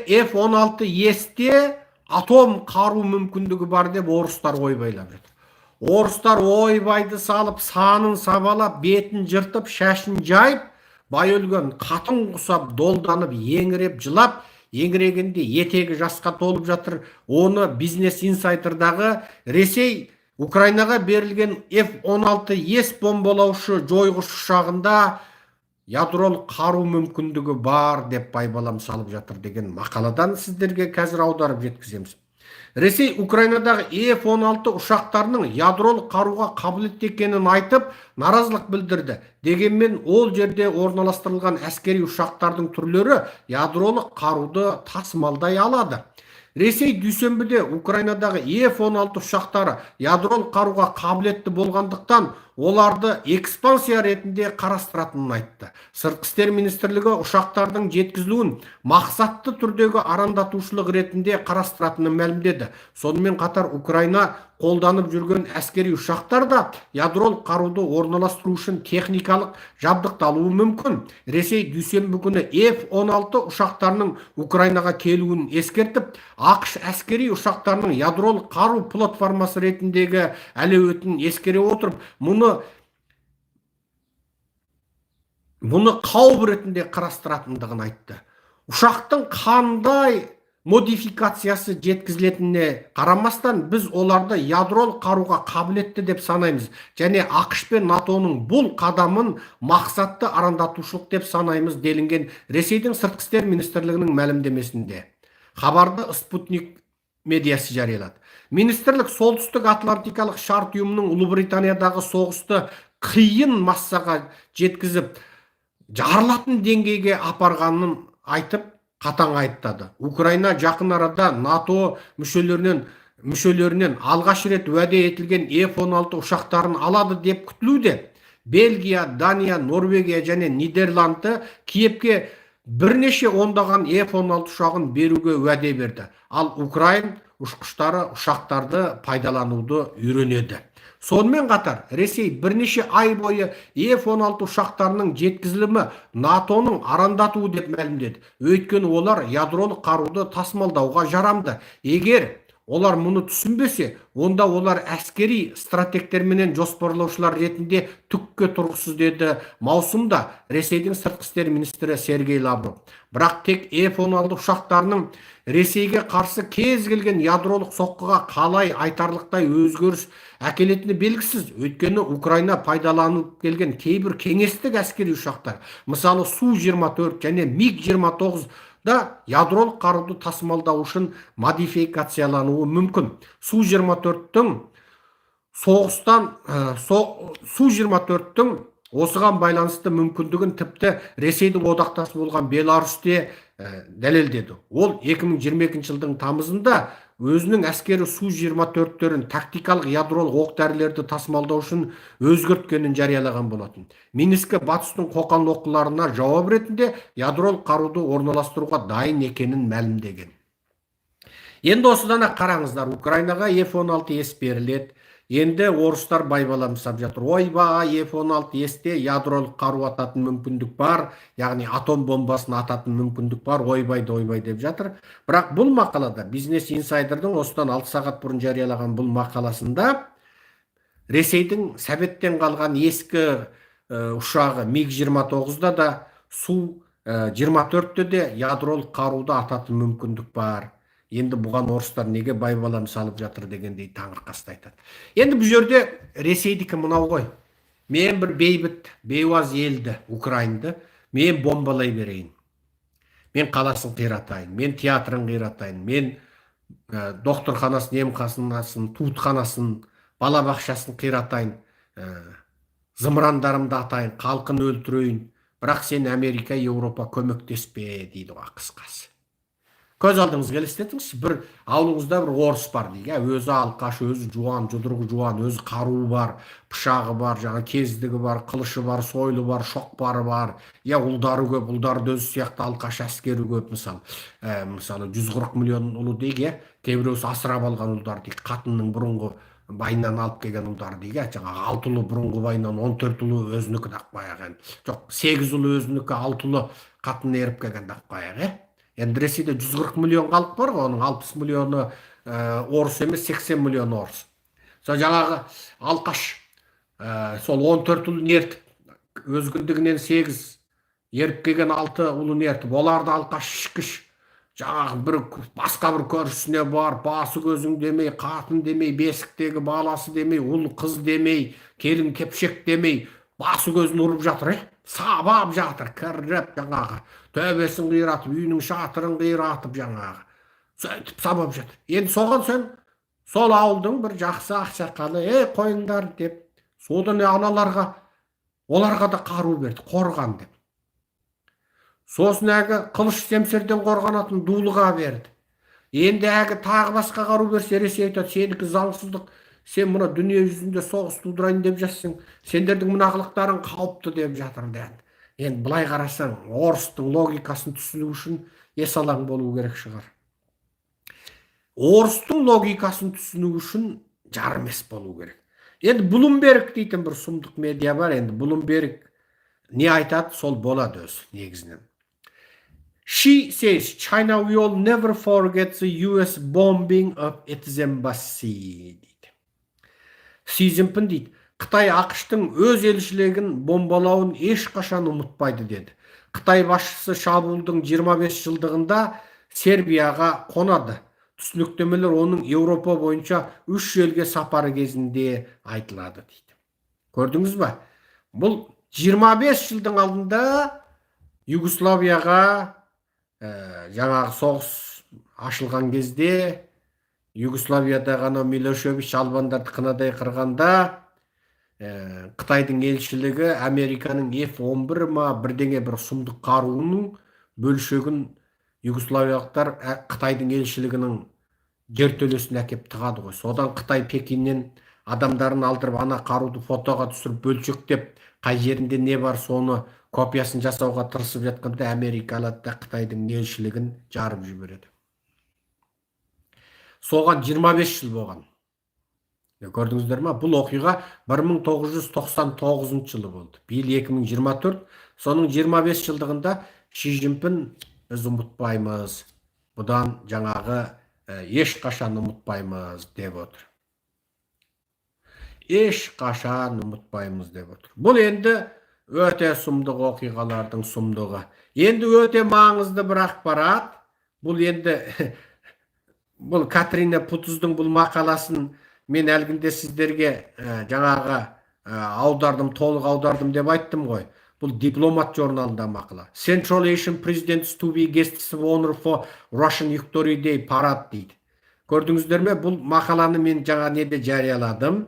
F-16S'те атом қару мүмкіндігі бар деп орыстар ойбайлап жатыр. Орыстар ойбайды салып, санын сабалап, бетін жыртып, шашын жайып, бай өлген қатын құсап, долданып, еңіреп, жылап, еңірегенде етегі жасқа толып жатыр. Оны Бизнес Инсайдердағы Ресей Украинаға берілген F-16S бомбалаушы жойғыш ұшағында ядролық қару мүмкіндігі бар деп байбалам салып жатыр деген мақаладан сіздерге қазір аударып жеткіземіз. Ресей Украинадағы F-16 ұшақтарының ядролық қаруға қабілетті екенін айтып, наразылық білдірді. Дегенмен ол жерде орналастырылған әскери ұшақтардың түрлері ядролық қаруды тасымалдай алады. Ресей дүйсенбіде Украинадағы F-16 ұшақтары ядролық қаруға қабілетті болғандықтан оларды экспансия ретінде қарастыратынын айтты. Сыртқы істер министрлігі ұшақтардың жеткізілуін мақсатты түрдегі арандатушылық ретінде қарастыратынын мәлімдеді. Сонымен қатар Украина қолданып жүрген әскери ұшақтар да ядролық қаруды орналастыру үшін техникалық жабдықталуы мүмкін. Ресей дүйсенбі күні F-16 ұшақтарының Украинаға келуін ескертіп, ақш әскери ұшақтарының ядролық қару платформасы ретіндегі әлеуетін ескере отырып, мұны қауіп ретінде қарастыратындығын айтты. Ұшақтың қандай модификациясы жеткізілетініне қарамастан, біз оларды ядролық қаруға қабілетті деп санаймыз, және ақш пен НАТО-ның бұл қадамын мақсатты арандатушылық деп санаймыз делінген Ресейдің сыртқы істер министрлігінің мәлімдемесінде. Хабарды Спутник медиасы жариялады. Министрлік солтүстік Атлантикалық шарт ұйымының Ұлыбританиядағы соғысты қиын массаға жеткізіп, жарылатын деңгейге апарғанын айтып, қатаң айыптады. Украина жақын арада НАТО мүшелерінен алғаш рет уәде етілген F-16 ұшақтарын алады деп күтілуде. Бельгия, Дания, Норвегия және Нидерланды Киевке бірнеше ондаған F-16 ұшағын беруге уәде берді. Ал Украин ұшқыштары ұшақтарды пайдалануды үйренеді. Сонымен қатар, Ресей бірнеше ай бойы F-16 ұшақтарының жеткізілімі НАТО-ның арандатуы деп мәлімдеді. Өйткені олар ядролық қаруды тасымалдауға жарамды. Егер олар мұны түсінбесе, онда олар әскери стратегтерменен жоспарлаушылар ретінде түкке тұрғысыз деді маусымда Ресейдің сыртқы істер министрі Сергей Лавров. Бірақ тек F-16 ұшақтарының Ресейге қарсы кез келген ядролық соққыға қалай айтарлықтай өзгеріс әкелетіні белгісіз. Өйткені Украина пайдаланып келген кейбір кеңестік әскери ұшақтар, мысалы Су-24 және МиГ-29 да ядролық қаруды тасымалдау үшін модификациялануы мүмкін. Су-24-тің осыған байланысты мүмкіндігін тіпті Ресейдің одақтасы болған Беларусьте дәлелдеді. Ол 2022 жылдың тамызында өзінің әскері Су-24-терін тактикалық ядролық оқ-дәрілерді тасымалдау үшін өзгерткенін жариялаған болатын. Минскі батыстың қоқан лоққыларына жауап ретінде ядролық қаруды орналастыруға дайын екенін мәлімдеген. Енді осыдан қараңыздар, Украинаға F-16S беріледі. Енді орыстар байбаламсап жатыр. Ойбай, F-16S'те ядролық қару ататын мүмкіндік бар, яғни атом бомбасын ататын мүмкіндік бар, ойбай деп жатыр. Бірақ бұл мақалада, Бизнес Инсайдердің осыдан 6 сағат бұрын жариялаған бұл мақаласында Ресейдің Советтен қалған ескі ұшағы МиГ-29-да да, Су-24-те де ядролық қаруды ататын мүмкіндік бар. Енді бұған орыстар неге байбалам салып жатыр дегендей таңырқасты айтады. Енді бұл жерде Ресейдікі мынау ғой. Мен бір бейбіт, бейуаз елді, Украинды, мен бомбалай берейін. Мен қаласын қиратайын, мен театрын қиратайын, мен докторханасын, емханасын, туытханасын, балабақшасын қиратайын, зымырандарымды атайын, халқын өлтірейін. Бірақ сен Америка, Еуропа көмектеспе дейді ғой қысқасы. Көз алдыңыз елестетіңіз, бір аулыңызда бір орыс бар дейік, өзі алқаш, өзі жуан, жұдырығы жуан, өзі қаруы бар, пышағы бар, жаңа кездігі бар, қылышы бар, сойылы бар, шоқпары бар, ұлдары көп, ұлдарды өзі сияқты алқаш әскері көп, мысалы 140 миллион ұлы дейік, кейбіреусі асырап алған ұлдар дейік, қатынның бұрынғы байынан алып келген ұлдар дейік, жаңа 6 ұлы бұрынғы байынан 14 ұлы өзінікі дақ баяғы. Жоқ, 8 ұлы өзінікі, 6 ұлы қатын еріп келген дақ баяғы. Енді Ресейде 140 миллион халық бар ғой, оның 60 миллионы орыс емес, 80 миллион орыс. Сол жаңағы Алқаш сол 14 ұлын ертіп, өзгіндігінен 8 еріп келген 6 ұлын ертіп, оларды Алқаш ішкіш жаңағы бір басқа бір көршісіне бар, басы көзің демей, қатын демей, бесіктегі баласы демей, ұл қыз демей, келін кепшек демей, басы көзін ұрып жатыр, сабап жатыр, кіріп жаңағы төбесін қиратып, үйінің шатырын қиратып жаңағы сөйтіп сабап жатыр. Енді соған сен сол ауылдың бір жақсы ақсақалы қойыңдар деп, содан аналарға, оларға да қару берді, қорған деп. Сосын әгі қылыш семсерден қорғанатын дулыға берді. Енді әгі тағы басқа қару берсе, Ресей айтады, сенікі заңсыздық, сен мұна дүние жүзінде соғыс тудырайын деп жатсың, сендердің мына қылықтарың қауіпті деп жатыр деді. Енді былай қарасаң, орыстың логикасын түсіну үшін есалаң болу керек шығар. Орыстың логикасын түсіну үшін жарымес болу керек. Енді Bloomberg дейтін бір сұмдық медиа бар, енді Bloomberg не айтады, сол болады өзі негізінен. She says China will never forget the US bombing of its embassy дейді. Си Цзиньпин дейді, Қытай ақштың өз елшілігін бомбалауын ешқашан ұмытпайды деді. Қытай басшысы шабуылдың 25 жылдығында Сербияға қонады. Түсініктемелер оның Еуропа бойынша 3 елге сапары кезінде айтылады дейді. Көрдіңіз ба? Бұл 25 жылдың алдында Югославияға жаңағы соғыс ашылған кезде, Югославияда ғана Милошевич албандарды қынадай қырғанда, Қытайдың елшілігі Американың F-11 ма бірдеңе бір сұмдық қаруының бөлшегін югославиялықтар Қытайдың елшілігінің жертөлесіне әкеп тығады ғой. Содан Қытай Пекиннен адамдарын алдырып, ана қаруды фотоға түсіріп бөлшектеп, қай жерінде не бар соны копиясын жасауға тырысып жатқанда Америка алады да Қытайдың елшілігін жарып жібереді. Соған 25 жыл болған. Көрдіңіздер ма? Бұл оқиға 1999 жылы болды. Биыл 2024, соның 25 жылдығында Ши Цзиньпин біз ұмытпаймыз, бұдан жаңағы ешқашан ұмытпаймыз деп отыр. Ешқашан ұмытпаймыз деп отыр. Бұл енді өте сұмдық оқиғалардың сұмдығы. Енді өте маңызды бір ақпарат. Бұл енді бұл Катрина Путуздың бұл мақаласын мен әлгінде сіздерге жаңағы аудардым, толық аудардым деп айттым ғой. Бұл Дипломат журналында мақала. Central Asian Presidents to be guests of honor for Russian Victory Day парад дейді. Көрдіңіздер ме? Бұл мақаланы мен жаңа неде жарияладым.